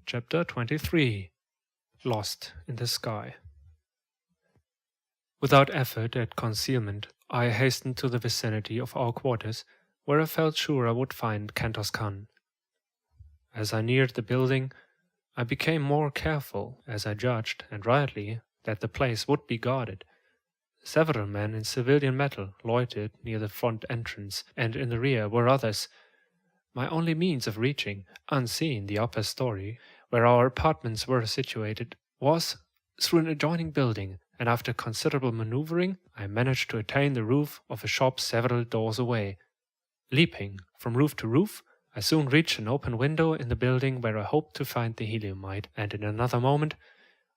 Chapter 23 Lost in the Sky. Without effort at concealment, I hastened to the vicinity of our quarters, where I felt sure I would find Cantos Khan. As I neared the building, I became more careful, as I judged, and rightly, that the place would be guarded. Several men in civilian metal loitered near the front entrance, and in the rear were others. My only means of reaching, unseen, the upper story, where our apartments were situated, was through an adjoining building, and after considerable maneuvering, I managed to attain the roof of a shop several doors away. Leaping from roof to roof, I soon reached an open window in the building where I hoped to find the heliumite, and in another moment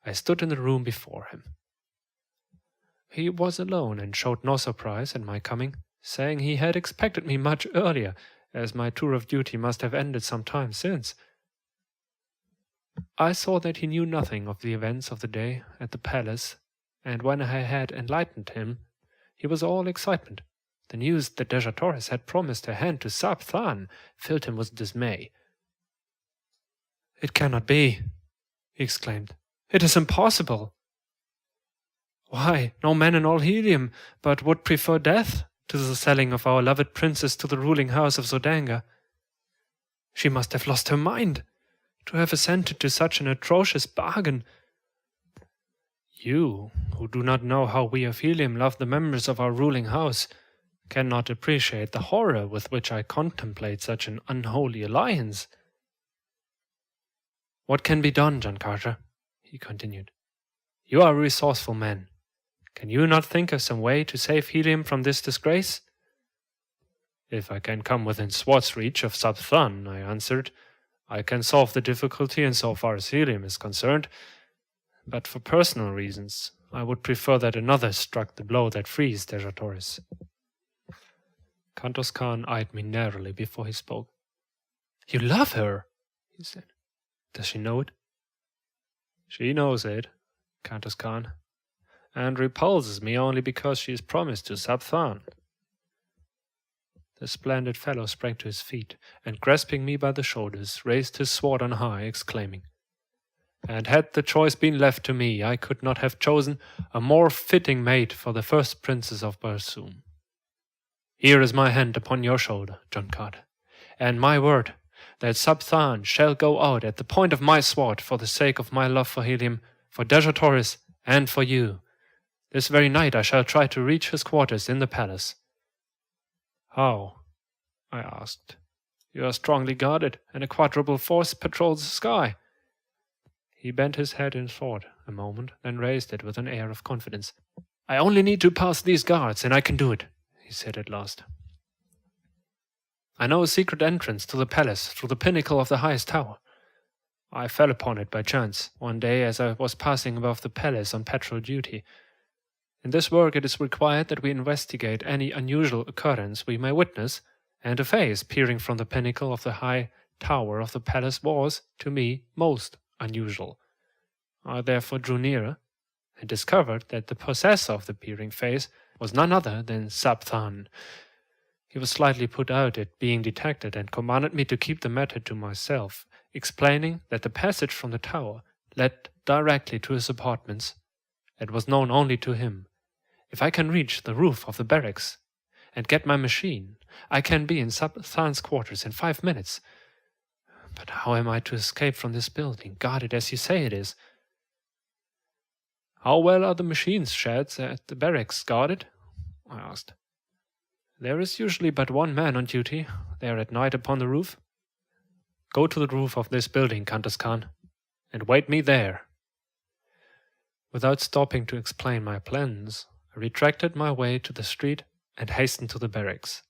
I stood in the room before him. He was alone and showed no surprise at my coming, saying he had expected me much earlier, as my tour of duty must have ended some time since. I saw that he knew nothing of the events of the day at the palace, and when I had enlightened him, he was all excitement. The news that Dejatorres had promised her hand to Sabthan filled him with dismay. "It cannot be," he exclaimed. "It is impossible. Why, no man in all Helium but would prefer death to the selling of our loved princess to the ruling house of Zodanga. She must have lost her mind to have assented to such an atrocious bargain. You, who do not know how we of Helium love the members of our ruling house, cannot appreciate the horror with which I contemplate such an unholy alliance. What can be done, John Carter?" he continued. "You are a resourceful man. Can you not think of some way to save Helium from this disgrace?" "If I can come within sword's reach of Sabthan," I answered, "I can solve the difficulty in so far as Helium is concerned. But for personal reasons, I would prefer that another struck the blow that frees Dejatorres." Cantos Khan eyed me narrowly before he spoke. "You love her," he said. "Does she know it?" "She knows it, Cantos Khan, and repulses me only because she is promised to Sabthan." The splendid fellow sprang to his feet, and grasping me by the shoulders, raised his sword on high, exclaiming, "And had the choice been left to me, I could not have chosen a more fitting mate for the first princess of Barsoom. Here is my hand upon your shoulder, John Carter, and my word that Sabthan shall go out at the point of my sword for the sake of my love for Helium, for Dejatorres, and for you. This very night I shall try to reach his quarters in the palace." "How?" I asked. "You are strongly guarded, and a quadruple force patrols the sky." He bent his head in thought a moment, then raised it with an air of confidence. "I only need to pass these guards, and I can do it," he said at last. "I know a secret entrance to the palace through the pinnacle of the highest tower. I fell upon it by chance one day as I was passing above the palace on patrol duty. In this work it is required that we investigate any unusual occurrence we may witness, and a face peering from the pinnacle of the high tower of the palace was, to me, most unusual. I therefore drew nearer, and discovered that the possessor of the peering face was none other than Sabthan. He was slightly put out at being detected, and commanded me to keep the matter to myself, explaining that the passage from the tower led directly to his apartments. It was known only to him. If I can reach the roof of the barracks and get my machine, I can be in Sabthan's quarters in 5 minutes. But how am I to escape from this building, guarded as you say it is?" "How well are the machine sheds at the barracks guarded?" I asked. "There is usually but one man on duty there at night upon the roof. Go to the roof of this building, Cantos Khan, and wait me there." Without stopping to explain my plans, I retraced my way to the street and hastened to the barracks.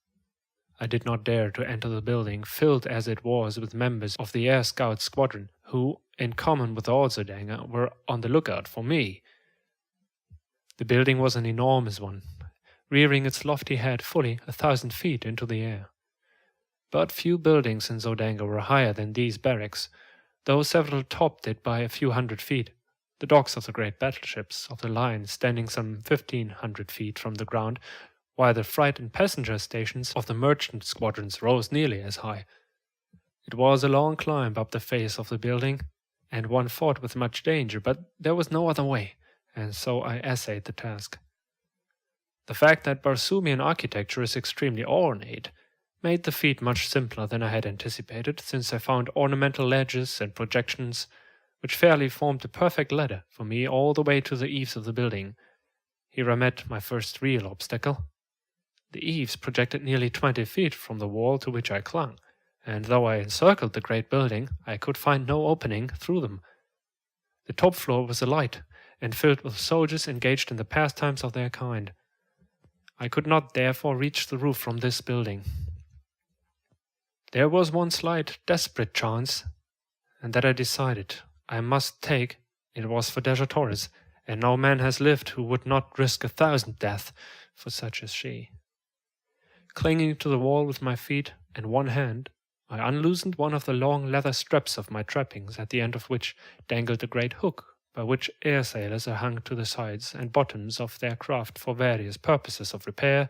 I did not dare to enter the building, filled as it was with members of the Air Scout Squadron, who, in common with all Zodanga, were on the lookout for me. The building was an enormous one, rearing its lofty head fully 1,000 feet into the air. But few buildings in Zodanga were higher than these barracks, though several topped it by a few hundred feet. The docks of the great battleships of the line standing some 1,500 feet from the ground, while the freight and passenger stations of the merchant squadrons rose nearly as high. It was a long climb up the face of the building, and one fought with much danger, but there was no other way, and so I essayed the task. The fact that Barsoomian architecture is extremely ornate made the feat much simpler than I had anticipated, since I found ornamental ledges and projections which fairly formed a perfect ladder for me all the way to the eaves of the building. Here I met my first real obstacle. The eaves projected nearly 20 feet from the wall to which I clung, and though I encircled the great building, I could find no opening through them. The top floor was alight, and filled with soldiers engaged in the pastimes of their kind. I could not therefore reach the roof from this building. There was one slight, desperate chance, and that I decided I must take. It was for desertores, and no man has lived who would not risk 1,000 deaths for such as she. Clinging to the wall with my feet and one hand, I unloosened one of the long leather straps of my trappings, at the end of which dangled a great hook, by which air sailors are hung to the sides and bottoms of their craft for various purposes of repair,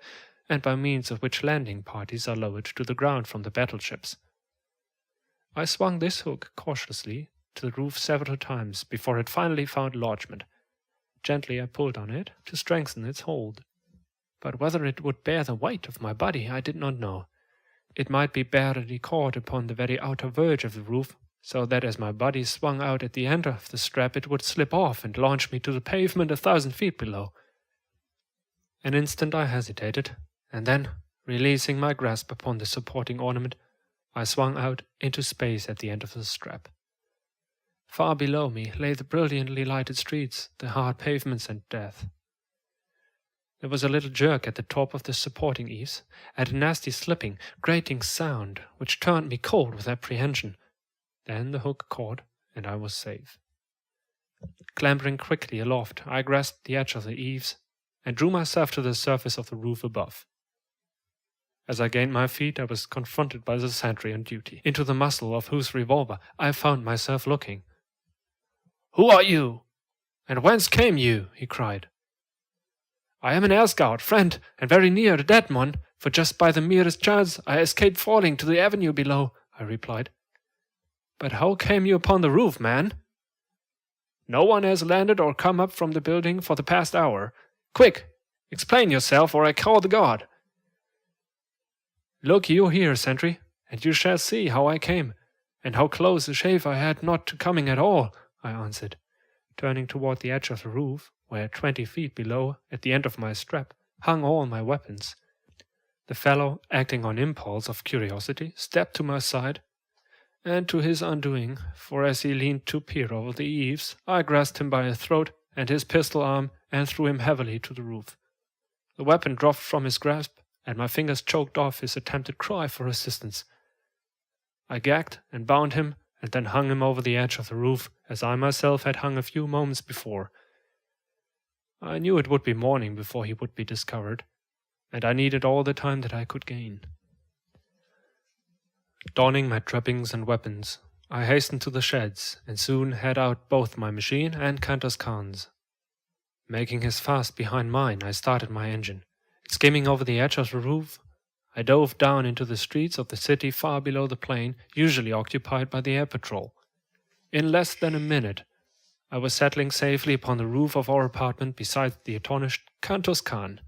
and by means of which landing parties are lowered to the ground from the battleships. I swung this hook cautiously to the roof several times before it finally found lodgment. Gently I pulled on it to strengthen its hold. But whether it would bear the weight of my body I did not know. It might be barely caught upon the very outer verge of the roof, so that as my body swung out at the end of the strap it would slip off and launch me to the pavement 1,000 feet below. An instant I hesitated, and then, releasing my grasp upon the supporting ornament, I swung out into space at the end of the strap. Far below me lay the brilliantly lighted streets, the hard pavements and death. There was a little jerk at the top of the supporting eaves, and a nasty slipping, grating sound, which turned me cold with apprehension. Then the hook caught, and I was safe. Clambering quickly aloft, I grasped the edge of the eaves, and drew myself to the surface of the roof above. As I gained my feet, I was confronted by the sentry on duty, into the muzzle of whose revolver I found myself looking. "Who are you? And whence came you?" he cried. "I am an air scout, friend, and very near a dead one, for just by the merest chance I escaped falling to the avenue below," I replied. "But how came you upon the roof, man?" "No one has landed or come up from the building for the past hour. Quick, explain yourself, or I call the guard." "Look you here, sentry, and you shall see how I came, and how close a shave I had not to coming at all," I answered, turning toward the edge of the roof, where 20 feet below, at the end of my strap, hung all my weapons. The fellow, acting on impulse of curiosity, stepped to my side, and to his undoing, for as he leaned to peer over the eaves, I grasped him by the throat and his pistol arm and threw him heavily to the roof. The weapon dropped from his grasp, and my fingers choked off his attempted cry for assistance. I gagged and bound him, and then hung him over the edge of the roof, as I myself had hung a few moments before. I knew it would be morning before he would be discovered, and I needed all the time that I could gain. Donning my trappings and weapons, I hastened to the sheds, and soon had out both my machine and Cantor's Khan's. Making his fast behind mine, I started my engine. Skimming over the edge of the roof, I dove down into the streets of the city far below the plain usually occupied by the air patrol. In less than a minute, I was settling safely upon the roof of our apartment beside the astonished Cantor's Khan.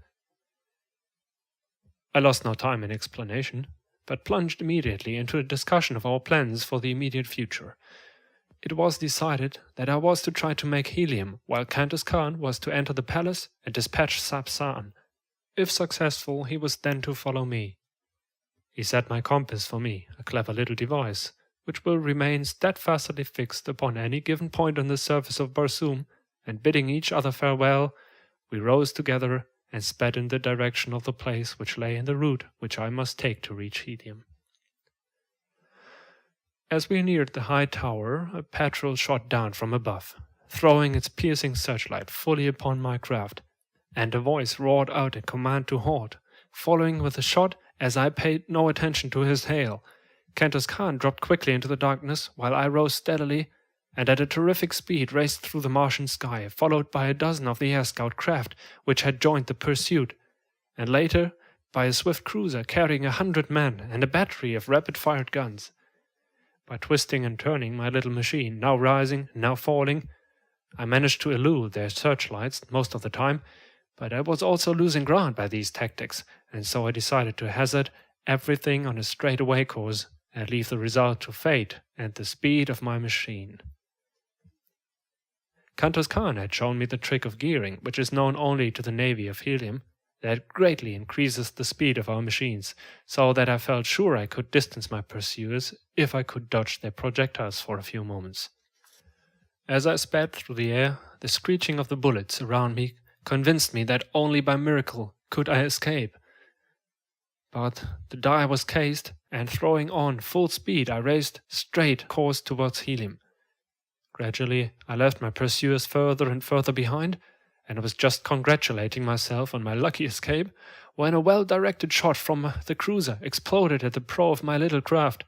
I lost no time in explanation, but plunged immediately into a discussion of our plans for the immediate future. It was decided that I was to try to make helium, while Cantor's Khan was to enter the palace and dispatch Sapsan. If successful, he was then to follow me. He set my compass for me, a clever little device, which will remain steadfastly fixed upon any given point on the surface of Barsoom, and bidding each other farewell, we rose together and sped in the direction of the place which lay in the route which I must take to reach helium. As we neared the high tower, a patrol shot down from above, throwing its piercing searchlight fully upon my craft, and a voice roared out a command to halt, following with a shot as I paid no attention to his hail. Cantor's Khan dropped quickly into the darkness, while I rose steadily, and at a terrific speed raced through the Martian sky, followed by a dozen of the air scout craft which had joined the pursuit, and later by a swift cruiser carrying 100 men and a battery of rapid-fired guns. By twisting and turning my little machine, now rising, now falling, I managed to elude their searchlights most of the time, but I was also losing ground by these tactics, and so I decided to hazard everything on a straightaway course and leave the result to fate and the speed of my machine. Kantos Khan had shown me the trick of gearing, which is known only to the Navy of helium, that greatly increases the speed of our machines, so that I felt sure I could distance my pursuers if I could dodge their projectiles for a few moments. As I sped through the air, the screeching of the bullets around me convinced me that only by miracle could I escape. But the die was cased, and throwing on full speed, I raced straight course towards helium. Gradually, I left my pursuers further and further behind, and I was just congratulating myself on my lucky escape when a well-directed shot from the cruiser exploded at the prow of my little craft.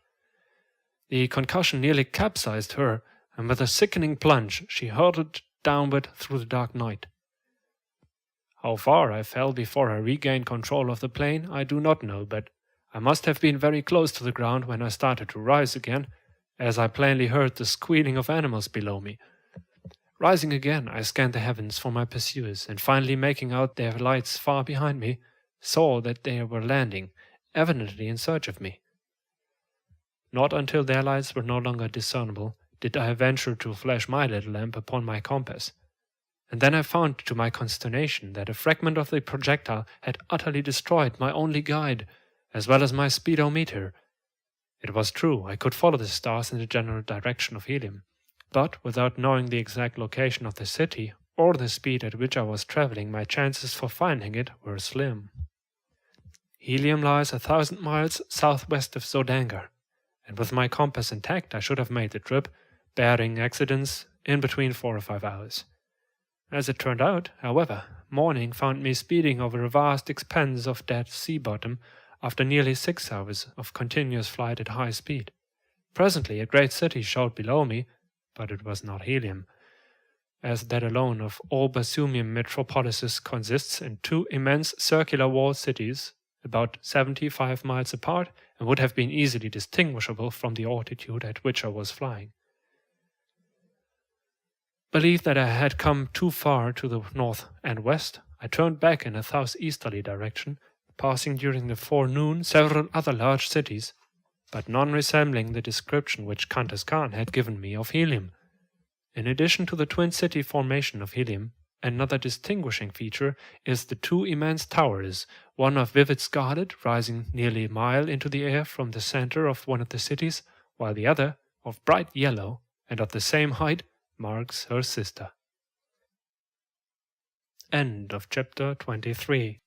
The concussion nearly capsized her, and with a sickening plunge she hurtled downward through the dark night. How far I fell before I regained control of the plane I do not know, but I must have been very close to the ground when I started to rise again, as I plainly heard the squealing of animals below me. Rising again, I scanned the heavens for my pursuers, and finally making out their lights far behind me, saw that they were landing, evidently in search of me. Not until their lights were no longer discernible did I venture to flash my little lamp upon my compass, and then I found to my consternation that a fragment of the projectile had utterly destroyed my only guide, as well as my speedometer. It was true, I could follow the stars in the general direction of helium, but without knowing the exact location of the city or the speed at which I was traveling, my chances for finding it were slim. Helium lies 1,000 miles southwest of Zodangar, and with my compass intact I should have made the trip, barring accidents, in between 4 or 5 hours. As it turned out, however, morning found me speeding over a vast expanse of dead sea bottom after nearly 6 hours of continuous flight at high speed. Presently a great city showed below me, but it was not helium, as that alone of all Barsoomian metropolises consists in 2 immense circular walled cities, about 75 miles apart, and would have been easily distinguishable from the altitude at which I was flying. Believed that I had come too far to the north and west, I turned back in a southeasterly direction, passing during the forenoon several other large cities, but none resembling the description which Kantos Khan had given me of helium. In addition to the twin city formation of helium, another distinguishing feature is the 2 immense towers, one of vivid scarlet rising nearly a mile into the air from the center of one of the cities, while the other, of bright yellow and of the same height, marks her sister. End of chapter 23.